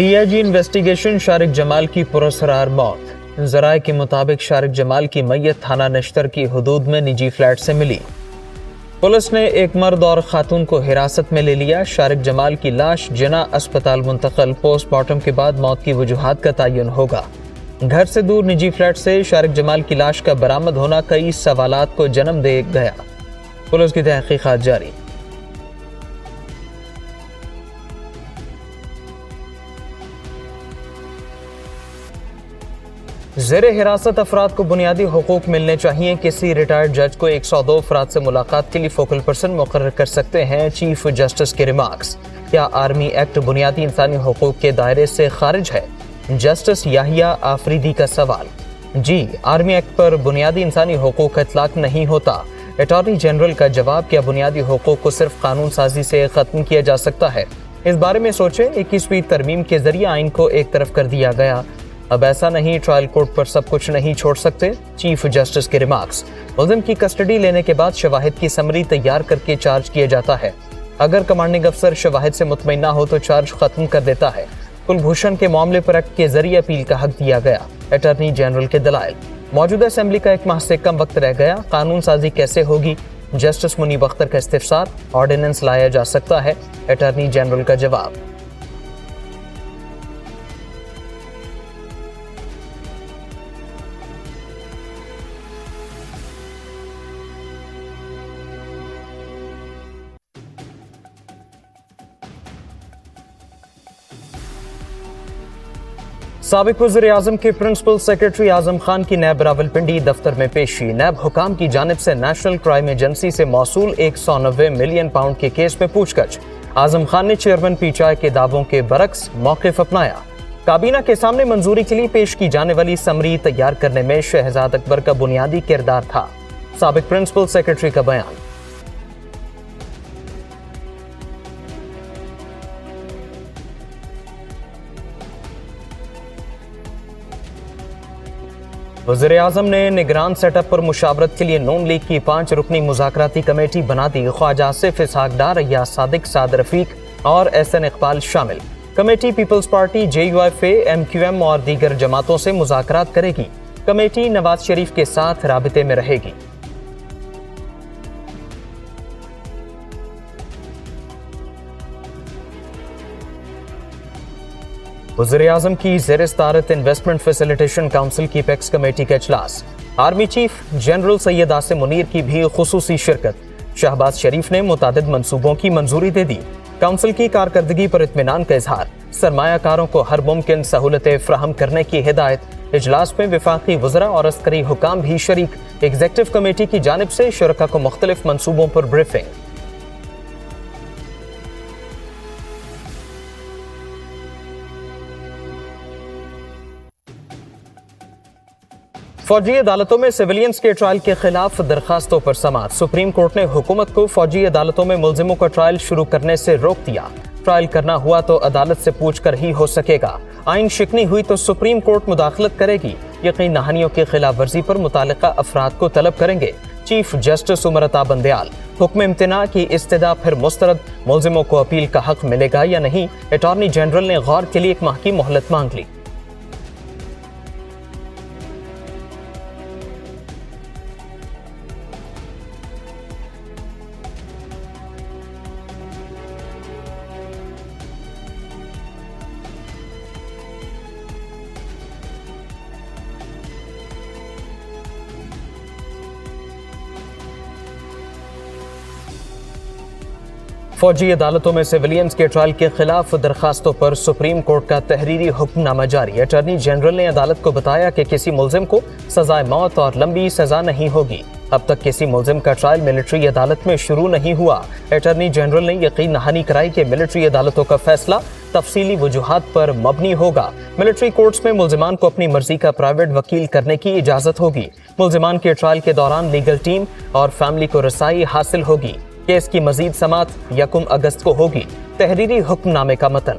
DIG investigation Shariq جمال کی پراسرار موت۔ ذرائع کے مطابق شارق جمال کی میت تھانہ نشتر کی حدود میں نجی فلیٹ سے ملی۔ پولیس نے ایک مرد اور خاتون کو حراست میں لے لیا۔ شارق جمال کی لاش جناح اسپتال منتقل، پوسٹ مارٹم کے بعد موت کی وجوہات کا تعین ہوگا۔ گھر سے دور نجی فلیٹ سے شارق جمال کی لاش کا برآمد ہونا کئی سوالات کو جنم دے گیا۔ پولیس کی تحقیقات جاری۔ زیر حراست افراد کو بنیادی حقوق ملنے چاہیے۔ کسی ریٹائرڈ جج کو 102 افراد سے ملاقات کے لیے فوکل پرسن مقرر کر سکتے ہیں، چیف جسٹس کے ریمارکس۔ کیا آرمی ایکٹ بنیادی انسانی حقوق کے دائرے سے خارج ہے؟ جسٹس یحییٰ آفریدی کا سوال۔ جی، آرمی ایکٹ پر بنیادی انسانی حقوق کا اطلاق نہیں ہوتا۔ اٹارنی جنرل کا جواب، کیا بنیادی حقوق کو صرف قانون سازی سے ختم کیا جا سکتا ہے؟ اس بارے میں سوچیں۔ 21ویں ترمیم کے ذریعے آئین کو ایک طرف کر دیا گیا۔ اب ایسا نہیں، ٹرائل کورٹ پر سب کچھ نہیں چھوڑ سکتے، چیف جسٹس کے ریمارکس۔ ملزم کی کسٹڈی لینے کے بعد شواہد کی سمری تیار کر کے چارج کیا جاتا ہے۔ اگر کمانڈنگ افسر شواہد سے مطمئن نہ ہو تو چارج ختم کر دیتا ہے۔ کلبھوشن کے معاملے پر ایکٹ کے ذریعے اپیل کا حق دیا گیا۔ اٹارنی جنرل کے دلائل، موجودہ اسمبلی کا 1 ماہ سے کم وقت رہ گیا، قانون سازی کیسے ہوگی؟ جسٹس منیب اختر کا استفسار، آرڈیننس لایا جا سکتا ہے، اٹارنی جنرل کا جواب۔ سابق وزیر اعظم کے پرنسپل سیکرٹری اعظم خان کی نیب راولپنڈی دفتر میں پیشی۔ نیب حکام کی جانب سے نیشنل کرائم ایجنسی سے موصول 190 ملین پاؤنڈ کے کیس میں پوچھ گچھ۔ اعظم خان نے چیئرمین پی ٹی آئی کے دعووں کے برعکس موقف اپنایا۔ کابینہ کے سامنے منظوری کے لیے پیش کی جانے والی سمری تیار کرنے میں شہزاد اکبر کا بنیادی کردار تھا، سابق پرنسپل سیکرٹری کا بیان۔ وزیر اعظم نے نگران سیٹ اپ پر مشاورت کے لیے نون لیگ کی 5 رکنی مذاکراتی کمیٹی بنا دی۔ خواجہ آصف اسحاق ڈار، ریاض صادق، سعد رفیق اور SN اقبال شامل۔ Committee Peoples Party, JUIF، MQM اور دیگر جماعتوں سے مذاکرات کرے گی۔ کمیٹی نواز شریف کے ساتھ رابطے میں رہے گی۔ وزیر اعظم کی زیر صدارت انویسٹمنٹ فیسیلیٹیشن کونسل کی پیکس کمیٹی کا اجلاس۔ Army chief general Syed Asim Munir کی بھی خصوصی شرکت۔ شہباز شریف نے متعدد منصوبوں کی منظوری دے دی۔ کونسل کی کارکردگی پر اطمینان کا اظہار۔ سرمایہ کاروں کو ہر ممکن سہولتیں فراہم کرنے کی ہدایت۔ اجلاس میں وفاقی وزراء اور عسکری حکام بھی شریک۔ ایگزیکٹو کمیٹی کی جانب سے شرکاء کو مختلف منصوبوں پر بریفنگ۔ فوجی عدالتوں میں سویلینز کے ٹرائل کے خلاف درخواستوں پر سماعت۔ سپریم کورٹ نے حکومت کو فوجی عدالتوں میں ملزموں کا ٹرائل شروع کرنے سے روک دیا۔ ٹرائل کرنا ہوا تو عدالت سے پوچھ کر ہی ہو سکے گا۔ آئین شکنی ہوئی تو سپریم کورٹ مداخلت کرے گی۔ یقین دہانیوں کی خلاف ورزی پر متعلقہ افراد کو طلب کریں گے۔ چیف جسٹس عمر عطا بندیال، حکم امتناع کی استدعا پھر مسترد، ملزموں کو اپیل کا حق ملے گا یا نہیں؟ اٹارنی جنرل نے غور کے لیے 1 ماہ کی مہلت مانگ لی۔ فوجی عدالتوں میں سویلینز کے ٹرائل کے خلاف درخواستوں پر سپریم کورٹ کا تحریری حکم نامہ جاری۔ اٹارنی جنرل نے عدالت کو بتایا کہ کسی ملزم کو سزائے موت اور لمبی سزا نہیں ہوگی۔ اب تک کسی ملزم کا ٹرائل ملٹری عدالت میں شروع نہیں ہوا۔ اٹارنی جنرل نے یقین دہانی کرائی کہ ملٹری عدالتوں کا فیصلہ تفصیلی وجوہات پر مبنی ہوگا۔ ملٹری کورٹس میں ملزمان کو اپنی مرضی کا پرائیویٹ وکیل کرنے کی اجازت ہوگی۔ ملزمان کے ٹرائل کے دوران لیگل ٹیم اور فیملی کو رسائی حاصل ہوگی۔ کیس کی مزید سماعت 1 اگست کو ہوگی۔ تحریری حکم نامے کا متن۔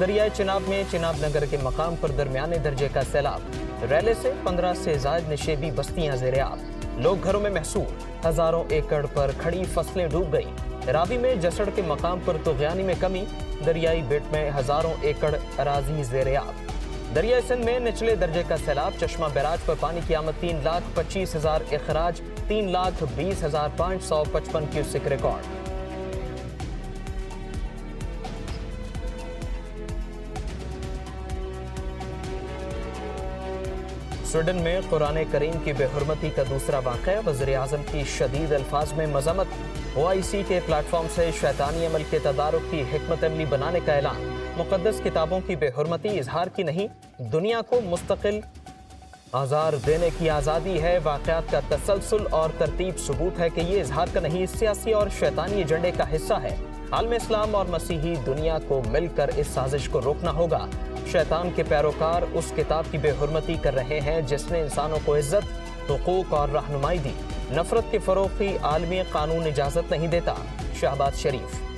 دریائے چناب میں چناب نگر کے مقام پر درمیانے درجے کا سیلاب، ریلے سے 15 سے زائد نشیبی بستیاں زیر آب، لوگ گھروں میں محصور، ہزاروں ایکڑ پر کھڑی فصلیں ڈوب گئیں۔ راوی میں جسڑ کے مقام پر طغیانی میں کمی، دریائی بیٹ میں ہزاروں ایکڑ اراضی زیر آب۔ دریائے سندھ میں نچلے درجے کا سیلاب، چشمہ بیراج پر پانی کی آمد 3,25,000 اخراج، 3,20,555 کیوسک ریکارڈ۔ سویڈن میں قرآن کریم کی بے حرمتی کا دوسرا واقعہ، وزیر اعظم کی شدید الفاظ میں مذمت، OIC کے پلیٹ فارم سے شیطانی عمل کے تدارک کی حکمت عملی بنانے کا اعلان۔ مقدس کتابوں کی بے حرمتی اظہار کی نہیں، دنیا کو مستقل آزار دینے کی آزادی ہے۔ واقعات کا تسلسل اور ترتیب ثبوت ہے کہ یہ اظہار کا نہیں، سیاسی اور شیطانی ایجنڈے کا حصہ ہے۔ عالم اسلام اور مسیحی دنیا کو مل کر اس سازش کو روکنا ہوگا۔ شیطان کے پیروکار اس کتاب کی بے حرمتی کر رہے ہیں جس نے انسانوں کو عزت، حقوق اور رہنمائی دی۔ نفرت کے فروغ کی عالمی قانون اجازت نہیں دیتا۔ شہباز شریف۔